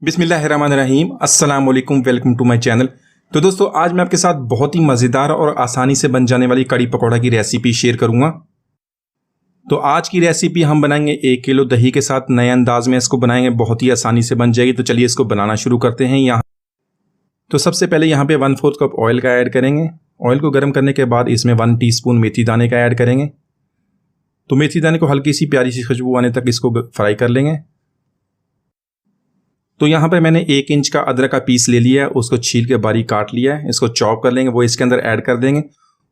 बिस्मिल्लाहिर्रहमानिर्रहीम, अस्सलाम वालेकुम, वेलकम टू माय चैनल। तो दोस्तों, आज मैं आपके साथ बहुत ही मज़ेदार और आसानी से बन जाने वाली कड़ी पकौड़ा की रेसिपी शेयर करूंगा। तो आज की रेसिपी हम बनाएंगे 1 किलो दही के साथ। नए अंदाज में इसको बनाएंगे, बहुत ही आसानी से बन जाएगी। तो चलिए इसको बनाना शुरू करते हैं। यहाँ तो सबसे पहले यहाँ पे 1/4 कप ऑयल का ऐड करेंगे। ऑयल को गर्म करने के बाद इसमें 1 टीस्पून मेथी दाने का ऐड करेंगे। तो मेथी दाने को हल्की सी प्यारी सी खुशबू आने तक इसको फ्राई कर लेंगे। तो यहाँ पे मैंने 1 इंच का अदरक का पीस ले लिया है, उसको छील के बारीक काट लिया है। इसको चॉप कर लेंगे, वो इसके अंदर ऐड कर देंगे।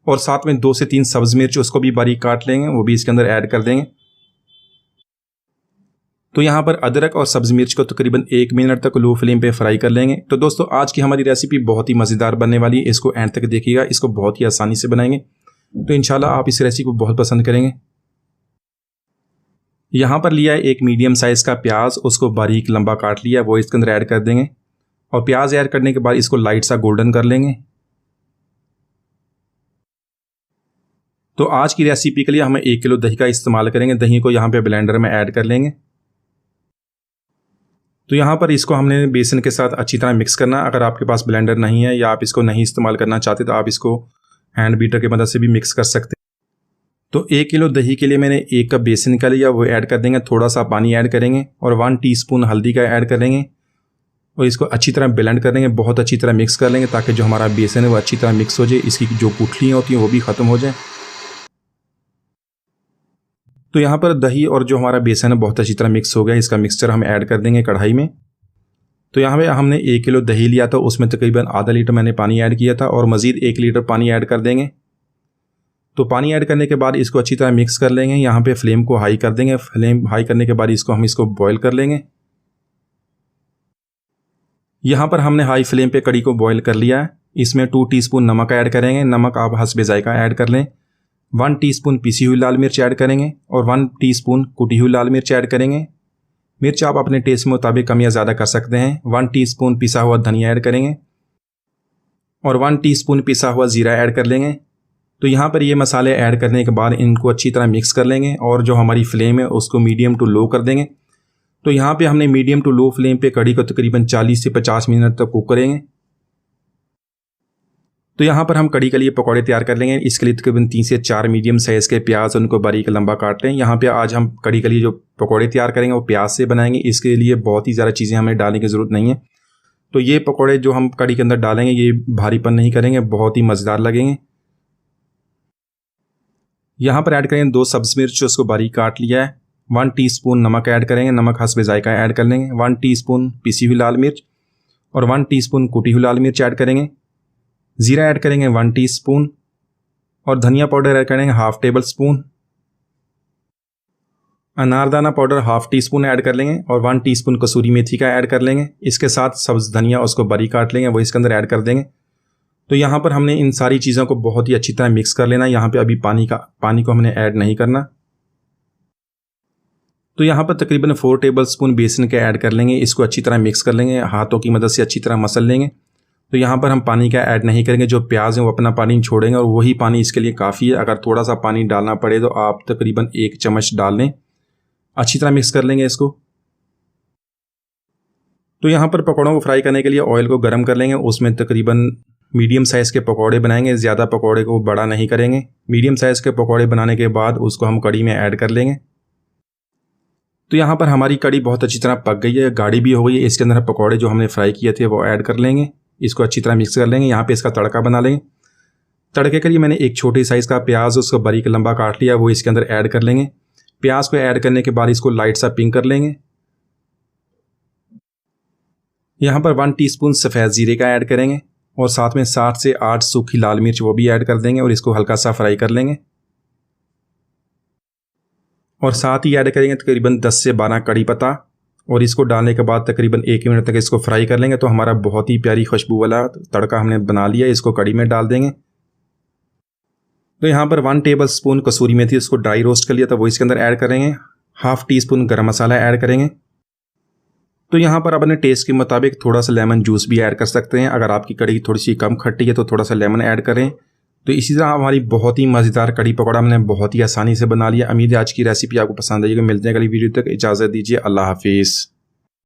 और साथ में 2 से 3 सब्ज मिर्च उसको भी बारीक काट लेंगे, वो भी इसके अंदर ऐड कर देंगे। तो यहाँ पर अदरक और सब्ज मिर्च को तकरीबन 1 मिनट तक लो फ्लेम पे फ्राई कर लेंगे। तो दोस्तों, आज की हमारी रेसिपी बहुत ही मज़ेदार बनने वाली है, इसको एंड तक देखिएगा। इसको बहुत ही आसानी से बनाएंगे, तो इंशाल्लाह आप इस रेसिपी को बहुत पसंद करेंगे। यहाँ पर लिया है एक मीडियम साइज़ का प्याज, उसको बारीक लंबा काट लिया, वो इसके अंदर ऐड कर देंगे। और प्याज ऐड करने के बाद इसको लाइट सा गोल्डन कर लेंगे। तो आज की रेसिपी के लिए हम 1 किलो दही का इस्तेमाल करेंगे। दही को यहाँ पे ब्लेंडर में ऐड कर लेंगे। तो यहाँ पर इसको हमने बेसन के साथ अच्छी तरह मिक्स करना। अगर आपके पास ब्लेंडर नहीं है या आप इसको नहीं इस्तेमाल करना चाहते तो आप इसको हैंड बीटर की मदद से भी मिक्स कर सकते हैं। तो 1 किलो दही के लिए मैंने 1 कप बेसन का लिया, वो ऐड कर देंगे। थोड़ा सा पानी ऐड करेंगे और 1 टीस्पून हल्दी का ऐड करेंगे और इसको अच्छी तरह ब्लेंड कर लेंगे, बहुत अच्छी तरह मिक्स कर लेंगे ताकि जो हमारा बेसन है वो अच्छी तरह मिक्स हो जाए, इसकी जो गुठलियाँ होती हैं वो भी ख़त्म हो जाए। तो यहाँ पर दही और जो हमारा बेसन है बहुत अच्छी तरह मिक्स हो गया। इसका मिक्सचर हम ऐड कर देंगे कढ़ाई में। तो यहाँ पे हमने 1 किलो दही लिया था, उसमें तकरीबन आधा लीटर मैंने पानी ऐड किया था और मज़ीद 1 लीटर पानी ऐड कर देंगे। तो पानी ऐड करने के बाद इसको अच्छी तरह मिक्स कर लेंगे। यहाँ पे फ्लेम को हाई कर देंगे। फ्लेम हाई करने के बाद इसको बॉईल कर लेंगे। यहाँ पर हमने हाई फ्लेम पे कड़ी को बॉईल कर लिया है। इसमें 2 टीस्पून नमक ऐड करेंगे। नमक आप हस्बे जायका ऐड कर लें। 1 टीस्पून पिसी हुई लाल मिर्च ऐड करेंगे और 1 टीस्पून कुटी हुई लाल मिर्च ऐड करेंगे। मिर्च आप अपने टेस्ट के मुताबिक कम या ज़्यादा कर सकते हैं। 1 टीस्पून पिसा हुआ धनिया ऐड करेंगे और 1 टीस्पून पिसा हुआ ज़ीरा ऐड कर लेंगे। तो यहाँ पर ये मसाले ऐड करने के बाद इनको अच्छी तरह मिक्स कर लेंगे और जो हमारी फ्लेम है उसको मीडियम टू लो कर देंगे। तो यहाँ पे हमने मीडियम टू लो फ्लेम पे कड़ी को तकरीबन 40 से 50 मिनट तक कुक करेंगे। तो यहाँ पर हम कड़ी के लिए पकौड़े तैयार कर लेंगे। इसके लिए तकरीबन 3 से 4 मीडियम साइज़ के प्याज, उनको बारीक लंबा काट लें। यहाँ पे आज हम कड़ी के लिए जो पकौड़े तैयार करेंगे वो प्याज से बनाएंगे। इसके लिए बहुत ही ज़्यादा चीज़ें हमें डालने की ज़रूरत नहीं है। तो ये पकौड़े जो हम कड़ी के अंदर डालेंगे ये भारीपन नहीं करेंगे, बहुत ही मज़ेदार लगेंगे। यहाँ पर ऐड करेंगे 2 सब्ज मिर्च, उसको बारीक काट लिया है। 1 टीस्पून नमक ऐड करेंगे, नमक हस्बे जायका ऐड कर लेंगे। 1 टीस्पून पिसी हुई लाल मिर्च और 1 टीस्पून कुटी हुई लाल मिर्च ऐड करेंगे। ज़ीरा ऐड करेंगे 1 टीस्पून और धनिया पाउडर ऐड करेंगे 1/2 टेबल स्पून। अनारदाना पाउडर 1/2 टीस्पून ऐड कर लेंगे और 1 टीस्पून कसूरी मेथी का ऐड कर लेंगे। इसके साथ सब्ज़ धनिया उसको बारीक काट लेंगे, वो इसके अंदर ऐड कर देंगे। तो यहाँ पर हमने इन सारी चीज़ों को बहुत ही अच्छी तरह मिक्स कर लेना। यहाँ पे अभी पानी को हमने ऐड नहीं करना। तो यहाँ पर तकरीबन 4 टेबल स्पून बेसन के ऐड कर लेंगे। इसको अच्छी तरह मिक्स कर लेंगे, हाथों की मदद से अच्छी तरह मसल लेंगे। तो यहाँ पर हम पानी का ऐड नहीं करेंगे, जो प्याज है वो अपना पानी छोड़ेंगे और वही पानी इसके लिए काफ़ी है। अगर थोड़ा सा पानी डालना पड़े तो आप तकरीबन 1 चम्मच डाल लें। अच्छी तरह मिक्स कर लेंगे इसको। तो यहाँ पर पकौड़ों को फ्राई करने के लिए ऑयल को गर्म कर लेंगे। उसमें तकरीबन मीडियम साइज़ के पकौड़े बनाएंगे, ज़्यादा पकौड़े को बड़ा नहीं करेंगे। मीडियम साइज़ के पकौड़े बनाने के बाद उसको हम कड़ी में ऐड कर लेंगे। तो यहाँ पर हमारी कड़ी बहुत अच्छी तरह पक गई है, गाढ़ी भी हो गई है। इसके अंदर पकौड़े जो हमने फ्राई किए थे वो ऐड कर लेंगे। इसको अच्छी तरह मिक्स कर लेंगे। यहाँ पे इसका तड़का बना लेंगे। तड़के के लिए मैंने एक छोटी साइज़ का प्याज, उसको बारीक लंबा काट लिया, वो इसके अंदर ऐड कर लेंगे। प्याज को ऐड करने के बाद इसको लाइट सा पिंक कर लेंगे। यहाँ पर 1 टीस्पून सफ़ेद ज़ीरे का ऐड करेंगे और साथ में 7 से 8 सूखी लाल मिर्च वो भी ऐड कर देंगे और इसको हल्का सा फ्राई कर लेंगे। और साथ ही ऐड करेंगे तकरीबन 10 से 12 कड़ी पत्ता और इसको डालने के बाद तकरीबन 1 मिनट तक इसको फ्राई कर लेंगे। तो हमारा बहुत ही प्यारी खुशबू वाला तड़का हमने बना लिया, इसको कड़ी में डाल देंगे। तो यहाँ पर 1 टेबल स्पून कसूरी मेथी, उसको ड्राई रोस्ट कर लिया था, वो इसके अंदर ऐड करेंगे। 1/2 टीस्पून गरम मसाला ऐड करेंगे। तो यहाँ पर अपने टेस्ट के मुताबिक थोड़ा सा लेमन जूस भी ऐड कर सकते हैं। अगर आपकी कड़ी थोड़ी सी कम खट्टी है तो थोड़ा सा लेमन ऐड करें। तो इसी तरह हमारी बहुत ही मज़ेदार कड़ी पकौड़ा हमने बहुत ही आसानी से बना लिया। उम्मीद है आज की रेसिपी आपको पसंद आएगी। मिलते हैं अगली वीडियो तक, इजाज़त दीजिए, अल्लाह हाफिज़।